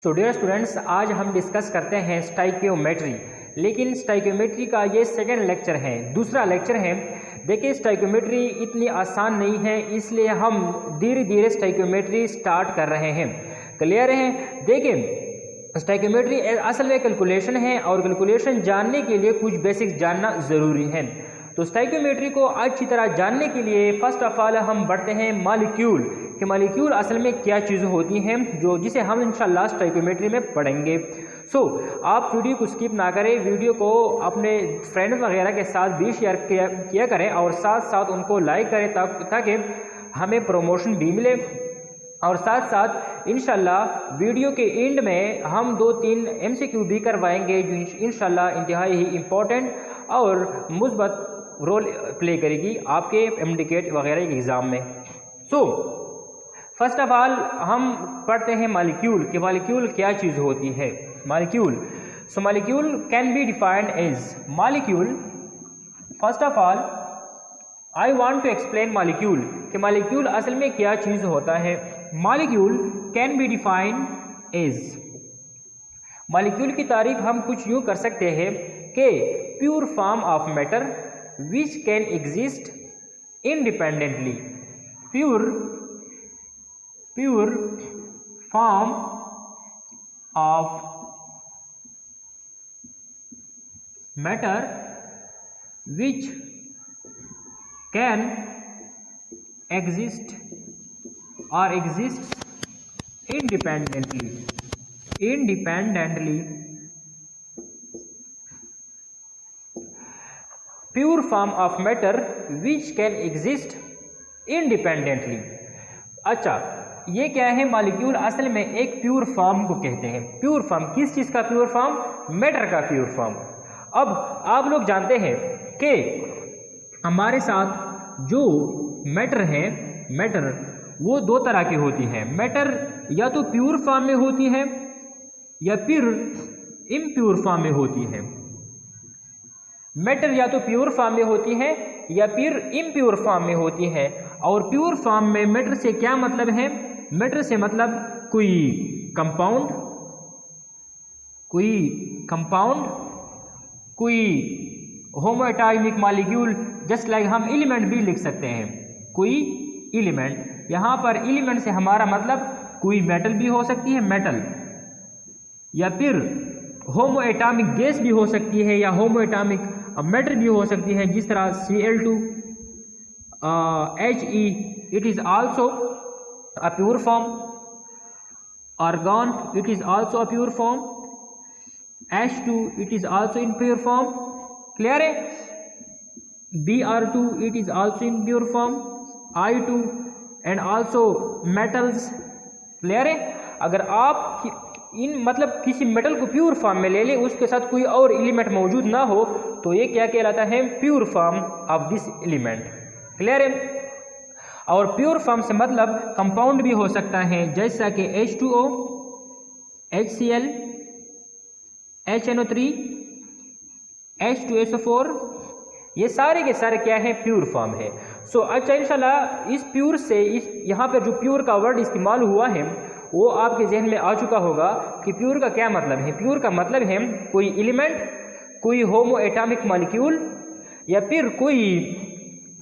तो dear students, आज हम डिस्कस करते हैं स्टाइकियोमेट्री। लेकिन स्टाइकियोमेट्री का ये सेकंड लेक्चर है, दूसरा लेक्चर है। देखिए, स्टाइकियोमेट्री इतनी आसान नहीं है, इसलिए हम धीरे धीरे स्टाइकियोमेट्री स्टार्ट कर रहे हैं। क्लियर है? देखिए, स्टाइकियोमेट्री असल में कैलकुलेशन है और कैलकुलेशन जानने के लिए कुछ बेसिक्स जानना ज़रूरी है। तो स्टाइकियोमेट्री को अच्छी तरह जानने के लिए फर्स्ट ऑफ ऑल हम बढ़ते हैं मॉलिक्यूल कि मॉलिक्यूल असल में क्या चीज़ें होती हैं, जिसे हम इंशाल्लाह स्टाइकियोमेट्री में पढ़ेंगे। आप वीडियो को स्किप ना करें, वीडियो को अपने फ्रेंड्स वगैरह के साथ भी शेयर किया करें और साथ साथ उनको लाइक करें ताकि हमें प्रमोशन भी मिले। और साथ साथ इंशाल्लाह वीडियो के एंड में हम 2-3 MCQ भी करवाएंगे जो इंशाल्लाह इंतहाई ही इम्पोर्टेंट और मुस्बत रोल प्ले करेगी आपके एमडीकेट वगैरह के एग्ज़ाम में। फर्स्ट ऑफ ऑल हम पढ़ते हैं मॉलिक्यूल कि मॉलिक्यूल क्या चीज़ होती है। Molecule molecule can be defined as molecule. First of all I want to explain molecule कि मॉलिक्यूल असल में क्या चीज़ होता है। Molecule can be defined as, molecule की तारीफ हम कुछ यूँ कर सकते हैं कि pure form of matter which can exist independently. Pure form of matter which can exist or exists independently pure form of matter which can exist independently। अच्छा, ये क्या है? मॉलिक्यूल असल में एक प्योर फॉर्म को कहते हैं। प्योर फॉर्म किस चीज़ का प्योर फॉर्म? मैटर का प्योर फॉर्म। अब आप लोग जानते हैं कि हमारे साथ जो मैटर है, मैटर वो दो तरह की होती है। मैटर या तो प्योर फॉर्म में होती है या फिर इम्प्योर फॉर्म में होती है। मैटर या तो प्योर फॉर्म में होती है या फिर इम्प्योर फॉर्म में होती है। और प्योर फॉर्म में मैटर से क्या मतलब है? मैटर से मतलब कोई कंपाउंड, कोई होमोएटॉमिक मॉलिक्यूल, जस्ट लाइक हम एलिमेंट भी लिख सकते हैं, कोई एलिमेंट। यहाँ पर एलिमेंट से हमारा मतलब कोई मेटल भी हो सकती है, मेटल, या फिर होमोएटॉमिक गैस भी हो सकती है या होमोएटॉमिक मैटर भी हो सकती है, जिस तरह Cl2 He, it is also a pure form. Argon, it is also a pure form. H2, it is also in pure form। Clear है? Br2, it is also in pure form। I2 and also metals। Clear है? अगर आप इन मतलब किसी metal को pure form में ले ले, उसके साथ कोई और एलिमेंट मौजूद ना हो, तो ये क्या कहलाता है? Pure form of this element. Clear है? और प्योर फॉर्म से मतलब कंपाउंड भी हो सकता है, जैसा कि H2O, HCl, HNO3, H2SO4, ये सारे के सारे क्या है? प्योर फॉर्म है। अच्छा, इंशाल्लाह इस प्योर से यहाँ पर जो प्योर का वर्ड इस्तेमाल हुआ है वो आपके जहन में आ चुका होगा कि प्योर का क्या मतलब है। प्योर का मतलब है कोई एलिमेंट, कोई होमोएटॉमिक मॉलिक्यूल या फिर कोई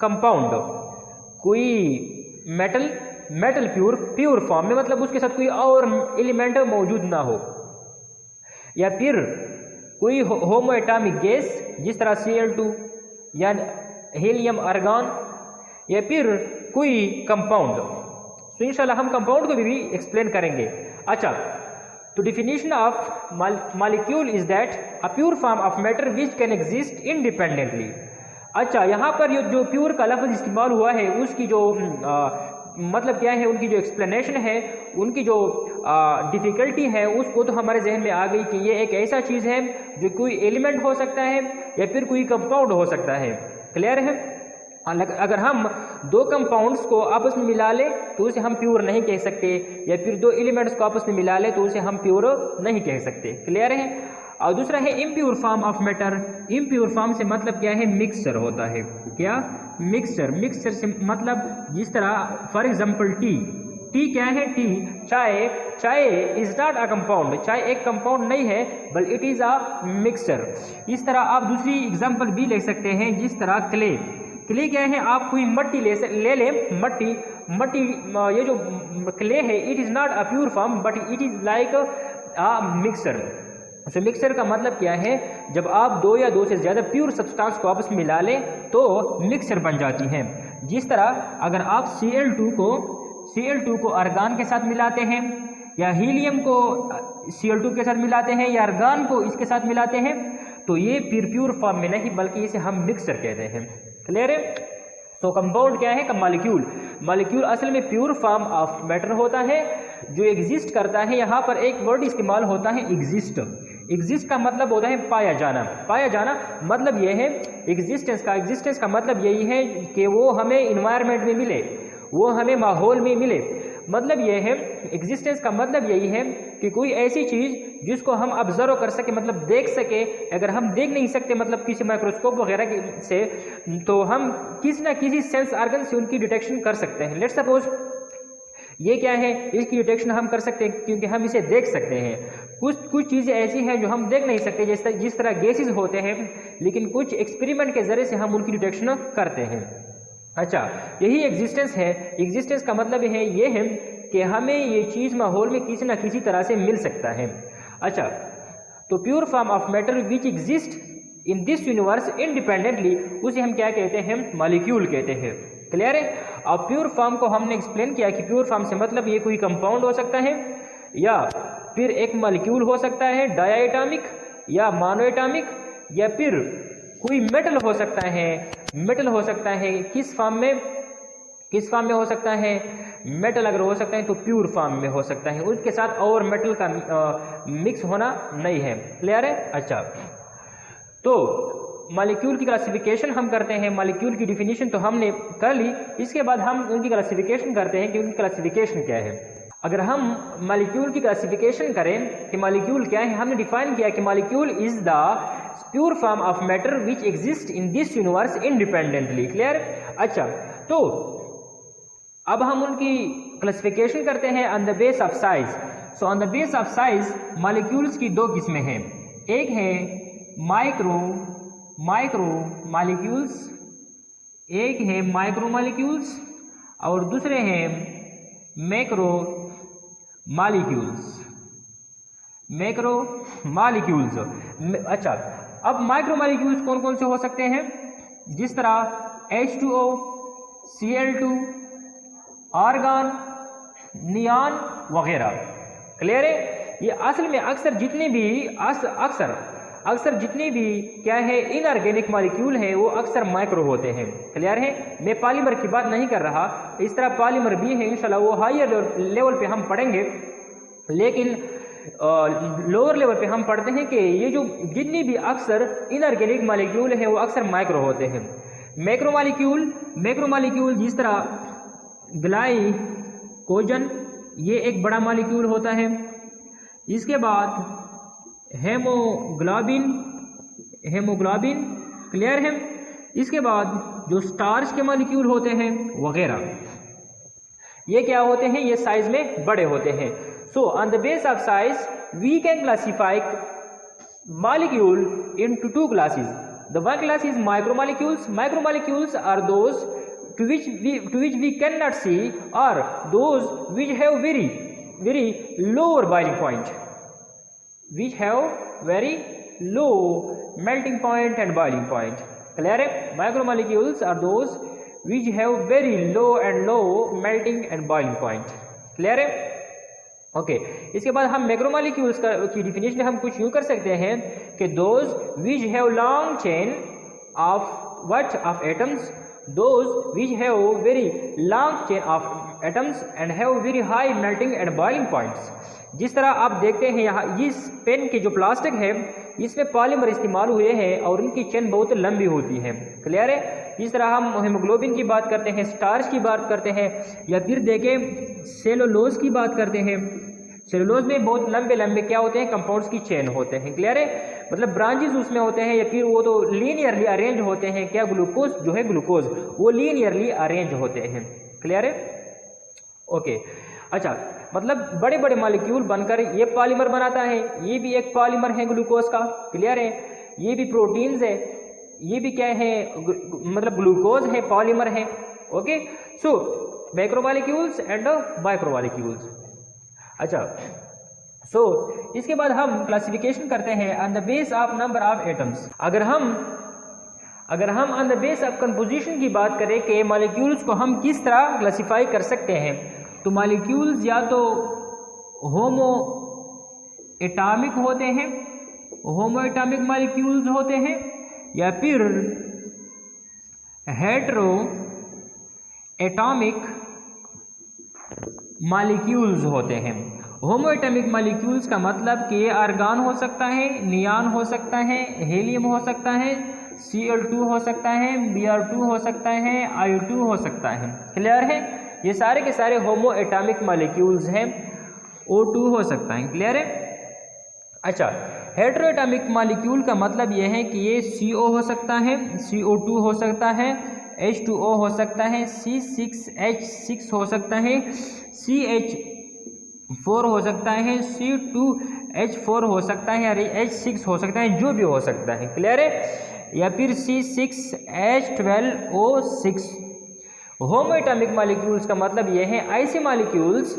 कंपाउंड, कोई मेटल प्योर फॉर्म में, मतलब उसके साथ कोई और एलिमेंट मौजूद ना हो, या फिर कोई होमोएटॉमिक गैस जिस तरह Cl2 या हीलियम आर्गन, या फिर कोई कंपाउंड। इंशाल्लाह हम कंपाउंड को भी एक्सप्लेन करेंगे। अच्छा, तो definition of molecule is that a pure form of matter which can exist independently. अच्छा, यहाँ पर ये जो प्योर का लफ्ज़ इस्तेमाल हुआ है उसकी जो मतलब क्या है, उनकी जो एक्सप्लेनेशन है, उनकी जो डिफ़िकल्टी है, उसको तो हमारे जहन में आ गई कि ये एक ऐसा चीज़ है जो कोई एलिमेंट हो सकता है या फिर कोई कंपाउंड हो सकता है। क्लियर है? अगर हम दो कंपाउंड्स को आपस में मिला लें तो उसे हम प्योर नहीं कह सकते, या फिर दो एलिमेंट्स को आपस में मिला लें तो उसे हम प्योर नहीं कह सकते। क्लियर है? और दूसरा है impure form of matter. Impure form से मतलब क्या है? मिक्सचर होता है। क्या? मिक्सचर। मिक्सचर से मतलब जिस तरह फॉर एग्जांपल टी, टी क्या है? टी चाय, चाय इज नॉट अ कंपाउंड, चाय एक कंपाउंड नहीं है बल्कि इट इज़ अ मिक्सचर। इस तरह आप दूसरी एग्जांपल भी ले सकते हैं, जिस तरह क्ले, क्ले क्या है? आप कोई मट्टी ले लें, मट्टी ये जो क्ले है it is not a pure form but it is like a mixture. So mixture का मतलब क्या है? जब आप दो या दो से ज़्यादा प्योर सब्सटेंस को आपस में मिला लें तो मिक्सचर बन जाती हैं। जिस तरह अगर आप Cl2 को आर्गन के साथ मिलाते हैं, या हीलियम को Cl2 के साथ मिलाते हैं, या आर्गन को इसके साथ मिलाते हैं, तो ये प्योर फॉर्म में नहीं बल्कि इसे हम मिक्सचर कहते हैं। क्लियर है? सो कंपाउंड क्या है? का मॉलिक्यूल असल में प्योर फॉर्म ऑफ मैटर होता है जो एग्जिस्ट करता है। यहाँ पर एक वर्ड इस्तेमाल होता है एग्जिस्ट का मतलब होता है पाया जाना मतलब यह है एग्जिस्टेंस का मतलब यही है कि वो हमें इन्वायरमेंट में मिले, वो हमें माहौल में मिले। मतलब यह है, एग्जिस्टेंस का मतलब यही है कि कोई ऐसी चीज़ जिसको हम ऑब्जर्व कर सके, मतलब देख सके। अगर हम देख नहीं सकते मतलब किसी माइक्रोस्कोप वगैरह से, तो हम किसी ना किसी सेंस ऑर्गन से उनकी डिटेक्शन कर सकते हैं। लेट्स सपोज ये क्या है? इसकी डिटेक्शन हम कर सकते हैं क्योंकि हम इसे देख सकते हैं। कुछ चीज़ें ऐसी हैं जो हम देख नहीं सकते, जिस तरह गैसेस होते हैं, लेकिन कुछ एक्सपेरिमेंट के ज़रिए से हम उनकी डिटेक्शन करते हैं। अच्छा, यही एग्जिस्टेंस है। एग्जिस्टेंस का मतलब ये है कि हमें ये चीज़ माहौल में किसी ना किसी तरह से मिल सकता है। अच्छा, तो pure form of matter which exist in this universe independently, उसे हम क्या कहते हैं? मॉलिक्यूल कहते हैं। क्लियर है? अब प्योर फॉर्म को हमने एक्सप्लेन किया कि प्योर फॉर्म से मतलब ये कोई कंपाउंड हो सकता है, या फिर एक मॉलिक्यूल हो सकता है डायटॉमिक या मोनोएटॉमिक, या फिर कोई मेटल हो सकता है। किस फॉर्म में हो सकता है? मेटल अगर हो सकता है तो प्योर फॉर्म में हो सकता है, उसके साथ और मेटल का मिक्स होना नहीं है। क्लियर है? अच्छा, तो मॉलिक्यूल की क्लासिफिकेशन हम करते हैं। मॉलिक्यूल की डिफिनीशन तो हमने कर ली, इसके बाद हम उनकी क्लासिफिकेशन करते हैं कि उनकी क्लासिफिकेशन क्या है। अगर हम मॉलिक्यूल की क्लासिफिकेशन करें कि मॉलिक्यूल क्या है, हमने डिफाइन किया कि molecule is the pure form of matter which exist in this universe independently. Clear? अच्छा, तो अब हम उनकी क्लासिफिकेशन करते हैं on the base of size. So on the base of size molecules की दो किस्में हैं। एक है माइक्रो मॉलिक्यूल्स, एक है माइक्रो मॉलिक्यूल्स, और दूसरे हैं मैक्रो मॉलिक्यूल्स। अच्छा, अब माइक्रो मॉलिक्यूल्स कौन कौन से हो सकते हैं? जिस तरह H2O, Cl2, आर्गन, नियॉन वगैरह। क्लियर है? ये असल में अक्सर जितने भी क्या है इनऑर्गेनिक मॉलिक्यूल है वो अक्सर माइक्रो होते हैं। क्लियर है? मैं पॉलीमर की बात नहीं कर रहा, इस तरह पॉलीमर भी है, इंशाल्लाह वो हायर लेवल पे हम पढ़ेंगे, लेकिन लोअर लेवल पे हम पढ़ते हैं कि ये जो जितनी भी अक्सर इनऑर्गेनिक मॉलिक्यूल है वो अक्सर माइक्रो होते हैं। मैक्रो मॉलिक्यूल जिस तरह ग्लाइकोजन, ये एक बड़ा मॉलिक्यूल होता है। इसके बाद हेमोग्लोबिन। क्लियर है? इसके बाद जो स्टार्च के मॉलिक्यूल होते हैं वगैरह, ये क्या होते हैं? ये साइज में बड़े होते हैं। So on the base of size we can classify molecule into two classes. The one class is micromolecules. Micromolecules are those to which we cannot see, or those which have very lower boiling point, which have very low melting point and boiling point. Clear है? Macromolecules are those which have very low melting and boiling point. Clear है? Okay, इसके बाद हम macromolecules की definition हम कुछ यूँ कर सकते हैं कि those which have long chain of atoms, those which have very long chain of atoms and have very high melting and boiling points. जिस तरह आप देखते हैं यहाँ इस पेन के जो प्लास्टिक है इसमें पॉलीमर इस्तेमाल हुए हैं और इनकी चेन बहुत लंबी होती है। क्लियर है? इस तरह हम हेमोग्लोबिन की बात करते हैं, स्टार्च की बात करते हैं, या फिर देखें सेलुलोज की बात करते हैं। सेलुलोज में बहुत लंबे क्या होते हैं? कंपाउंड्स की चेन होते हैं। क्लियर है? मतलब ब्रांचेस उसमें होते हैं, या फिर वो तो लीनियरली अरेंज होते हैं। क्या ग्लूकोज जो है ग्लूकोज वो लीनियरली अरेंज होते हैं। क्लियर है? ओके, अच्छा, मतलब बड़े बड़े मॉलिक्यूल बनकर ये पॉलीमर बनाता है, ये भी एक पॉलीमर है ग्लूकोज का, क्लियर है। ये भी प्रोटीन्स है, ये भी क्या है, मतलब ग्लूकोज है, पॉलीमर है। Okay, so macromolecules and micromolecules. अच्छा, सो इसके बाद हम क्लासिफिकेशन करते हैं on the base of number of atoms. अगर हम on the base of composition की बात करें कि मॉलिक्यूल्स को हम किस तरह क्लासिफाई कर सकते हैं, तो मॉलिक्यूल्स या तो होमो एटॉमिक होते हैं, होमो एटॉमिक मॉलिक्यूल्स होते हैं, या फिर हेटेरो एटॉमिक मॉलिक्यूल्स होते हैं। होमो एटॉमिक मॉलिक्यूल्स का मतलब कि ये आर्गन हो सकता है, नियॉन हो सकता है, हीलियम हो सकता है, Cl2 हो सकता है, Br2 हो सकता है, I2 हो सकता है, क्लियर है। ये सारे के सारे होमो एटॉमिक मॉलिक्यूल्स हैं। O2 हो सकता है, क्लियर है। अच्छा, हेटेरो एटॉमिक मॉलिक्यूल का मतलब ये है कि ये CO हो सकता है, CO2 हो सकता है, H2O हो सकता है, C6H6 हो सकता है, CH4 हो सकता है, C2H4 हो सकता है, अरे H6 हो सकता है, जो भी हो सकता है, क्लियर है, या फिर C6H12O6। होमो एटॉमिक मॉलिक्यूल्स का मतलब ये है ऐसे मॉलिक्यूल्स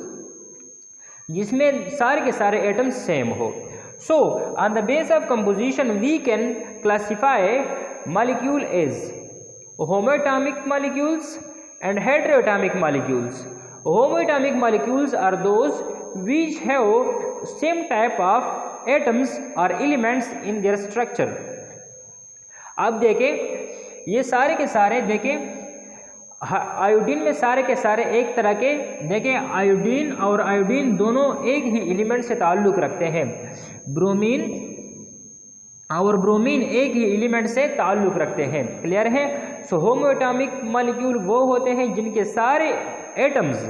जिसमें सारे के सारे एटम्स सेम हो। So on the base of composition we can classify molecule as homo atomic molecules and hetero atomic molecules. Homo atomic molecules are those which have same type of atoms or elements in their structure। अब देखें, ये सारे के सारे देखें, iodine में सारे के सारे एक तरह के, देखें आयोडीन और आयोडीन दोनों एक ही एलिमेंट से ताल्लुक़ रखते हैं। ब्रोमीन और ब्रोमीन एक ही एलिमेंट से ताल्लुक़ रखते हैं, क्लियर है। सो होमो एटॉमिक मॉलिक्यूल वो होते हैं जिनके सारे एटम्स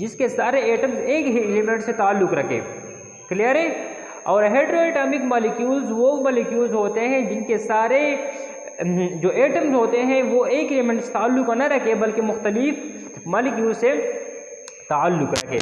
एक ही एलिमेंट से ताल्लुक़ रखे, क्लियर है। और हेटेरो एटॉमिक मॉलिक्यूल्स वो मॉलिक्यूल्स होते हैं जिनके सारे जो एटम्स होते हैं वो एक एलिमेंट से ताल्लुक़ न रखे बल्कि मुख्तलिफ मॉलिक्यूल से ताल्लुक़ रखे।